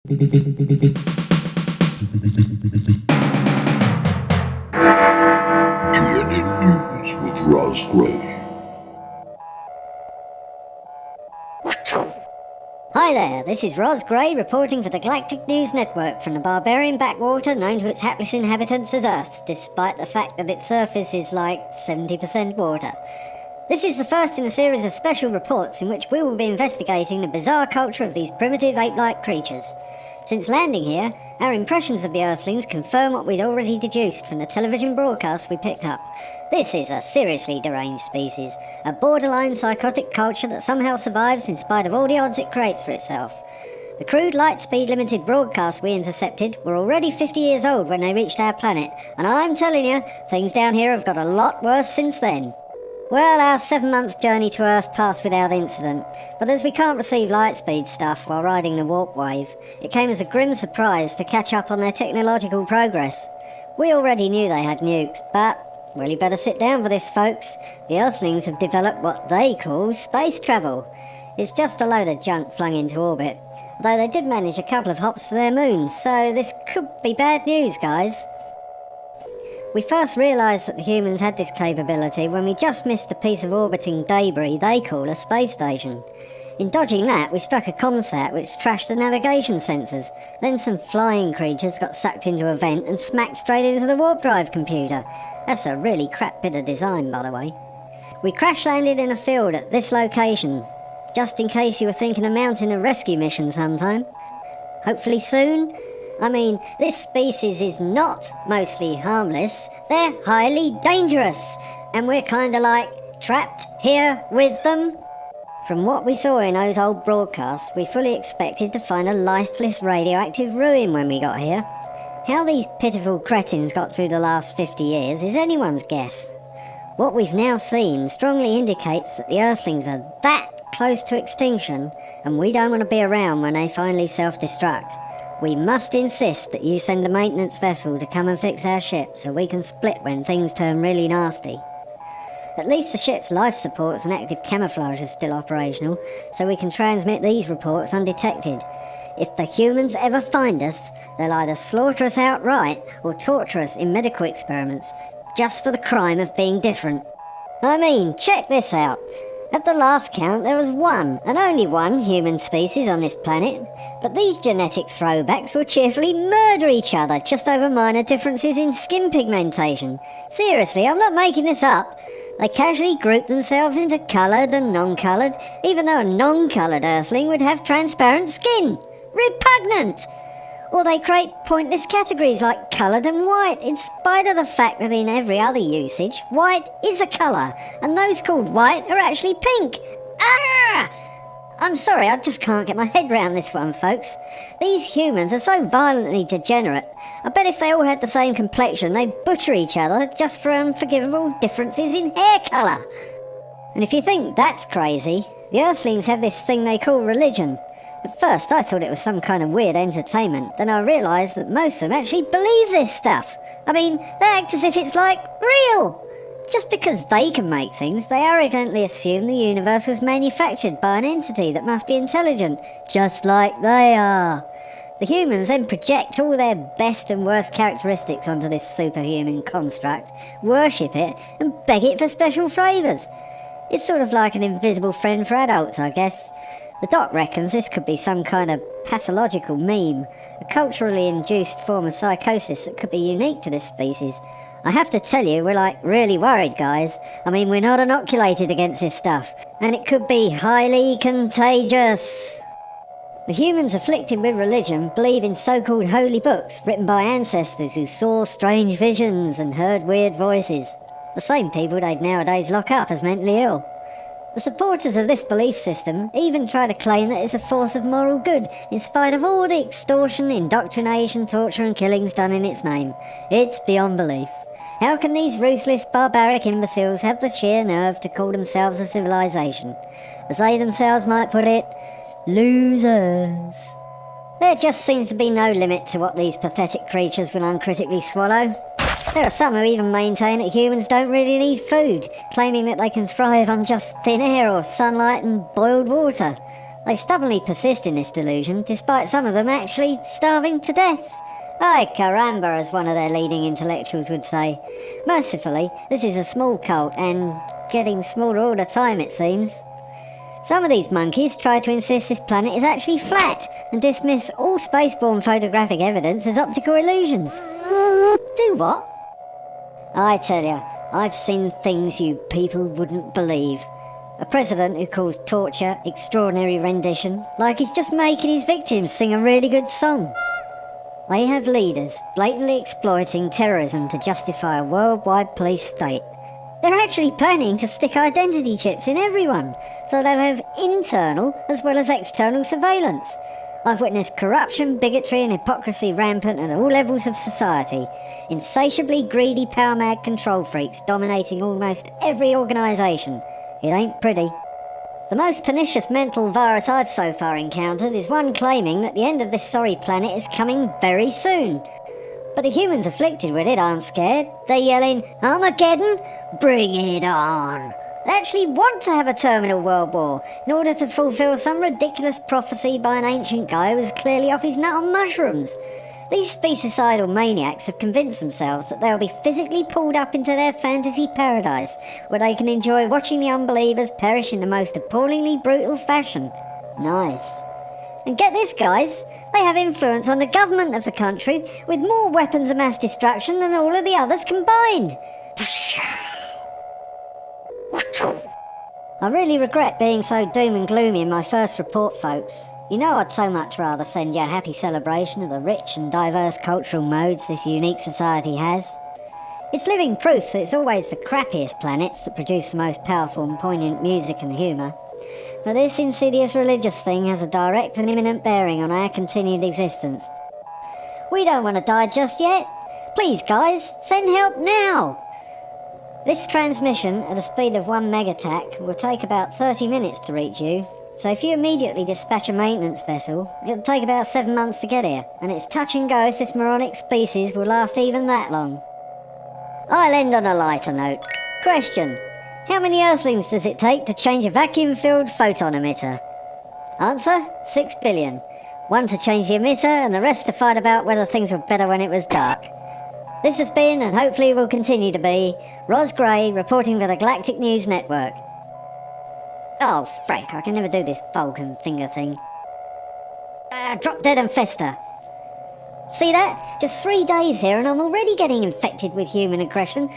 News with Rozz Grey. Hi there, this is Rozz Grey reporting for the Galactic News Network from the barbarian backwater known to its hapless inhabitants as Earth, despite the fact that its surface is like 70% water. This is the first in a series of special reports in which we will be investigating the bizarre culture of these primitive ape-like creatures. Since landing here, our impressions of the Earthlings confirm what we'd already deduced from the television broadcasts we picked up. This is a seriously deranged species, a borderline psychotic culture that somehow survives in spite of all the odds it creates for itself. The crude light-speed limited broadcasts we intercepted were already 50 years old when they reached our planet, and I'm telling you, things down here have got a lot worse since then. Well, our 7-month journey to Earth passed without incident, but as we can't receive light-speed stuff while riding the warp wave, it came as a grim surprise to catch up on their technological progress. We already knew they had nukes, but, well, you better sit down for this, folks. The Earthlings have developed what they call space travel. It's just a load of junk flung into orbit, although they did manage a couple of hops to their moon, so this could be bad news, guys. We first realised that the humans had this capability when we just missed a piece of orbiting debris they call a space station. In dodging that, we struck a comsat which trashed the navigation sensors. Then some flying creatures got sucked into a vent and smacked straight into the warp drive computer. That's a really crap bit of design, by the way. We crash landed in a field at this location, just in case you were thinking of mounting a rescue mission sometime. Hopefully soon. I mean, this species is not mostly harmless, they're highly dangerous, and we're kinda like trapped here with them. From what we saw in those old broadcasts, we fully expected to find a lifeless radioactive ruin when we got here. How these pitiful cretins got through the last 50 years is anyone's guess. What we've now seen strongly indicates that the Earthlings are that close to extinction, and we don't want to be around when they finally self-destruct. We must insist that you send a maintenance vessel to come and fix our ship so we can split when things turn really nasty. At least the ship's life supports and active camouflage are still operational, so we can transmit these reports undetected. If the humans ever find us, they'll either slaughter us outright or torture us in medical experiments, just for the crime of being different. I mean, check this out. At the last count, there was one, and only one, human species on this planet. But these genetic throwbacks will cheerfully murder each other just over minor differences in skin pigmentation. Seriously, I'm not making this up. They casually group themselves into coloured and non-coloured, even though a non-coloured Earthling would have transparent skin. Repugnant! Or they create pointless categories like coloured and white, in spite of the fact that in every other usage, white is a colour, and those called white are actually pink. Ah! I'm sorry, I just can't get my head round this one, folks. These humans are so violently degenerate. I bet if they all had the same complexion, they'd butcher each other just for unforgivable differences in hair colour. And if you think that's crazy, the Earthlings have this thing they call religion. At first I thought it was some kind of weird entertainment, then I realised that most of them actually believe this stuff. I mean, they act as if it's like real. Just because they can make things, they arrogantly assume the universe was manufactured by an entity that must be intelligent, just like they are. The humans then project all their best and worst characteristics onto this superhuman construct, worship it, and beg it for special favours. It's sort of like an invisible friend for adults, I guess. The doc reckons this could be some kind of pathological meme, a culturally induced form of psychosis that could be unique to this species. I have to tell you, we're like really worried, guys. I mean, we're not inoculated against this stuff, and it could be highly contagious. The humans afflicted with religion believe in so-called holy books written by ancestors who saw strange visions and heard weird voices. The same people they'd nowadays lock up as mentally ill. The supporters of this belief system even try to claim that it's a force of moral good, in spite of all the extortion, indoctrination, torture and killings done in its name. It's beyond belief. How can these ruthless, barbaric imbeciles have the sheer nerve to call themselves a civilization? As they themselves might put it, losers. There just seems to be no limit to what these pathetic creatures will uncritically swallow. There are some who even maintain that humans don't really need food, claiming that they can thrive on just thin air or sunlight and boiled water. They stubbornly persist in this delusion, despite some of them actually starving to death. Ay caramba, as one of their leading intellectuals would say. Mercifully, this is a small cult, and getting smaller all the time, it seems. Some of these monkeys try to insist this planet is actually flat, and dismiss all spaceborne photographic evidence as optical illusions. Do what? I tell you, I've seen things you people wouldn't believe. A president who calls torture extraordinary rendition, like he's just making his victims sing a really good song. They have leaders blatantly exploiting terrorism to justify a worldwide police state. They're actually planning to stick identity chips in everyone, so they'll have internal as well as external surveillance. I've witnessed corruption, bigotry and hypocrisy rampant at all levels of society. Insatiably greedy, power-mad control freaks dominating almost every organisation. It ain't pretty. The most pernicious mental virus I've so far encountered is one claiming that the end of this sorry planet is coming very soon. But the humans afflicted with it aren't scared. They're yelling, "Armageddon? Bring it on!" They actually want to have a terminal world war in order to fulfill some ridiculous prophecy by an ancient guy who was clearly off his nut on mushrooms. These speciecidal maniacs have convinced themselves that they'll be physically pulled up into their fantasy paradise, where they can enjoy watching the unbelievers perish in the most appallingly brutal fashion. Nice. And get this, guys, they have influence on the government of the country with more weapons of mass destruction than all of the others combined. I really regret being so doom and gloomy in my first report, folks. You know I'd so much rather send you a happy celebration of the rich and diverse cultural modes this unique society has. It's living proof that it's always the crappiest planets that produce the most powerful and poignant music and humour. But this insidious religious thing has a direct and imminent bearing on our continued existence. We don't want to die just yet. Please, guys, send help now! This transmission at a speed of 1 megatac will take about 30 minutes to reach you. So if you immediately dispatch a maintenance vessel, it'll take about 7 months to get here, and it's touch and go if this moronic species will last even that long. I'll end on a lighter note. Question: how many Earthlings does it take to change a vacuum-filled photon emitter? Answer: 6 billion. 1 to change the emitter, and the rest to fight about whether things were better when it was dark. This has been, and hopefully will continue to be, Rozz Grey reporting for the Galactic News Network. Oh, frack, I can never do this Vulcan finger thing. Drop dead and fester. See that? Just 3 days here and I'm already getting infected with human aggression.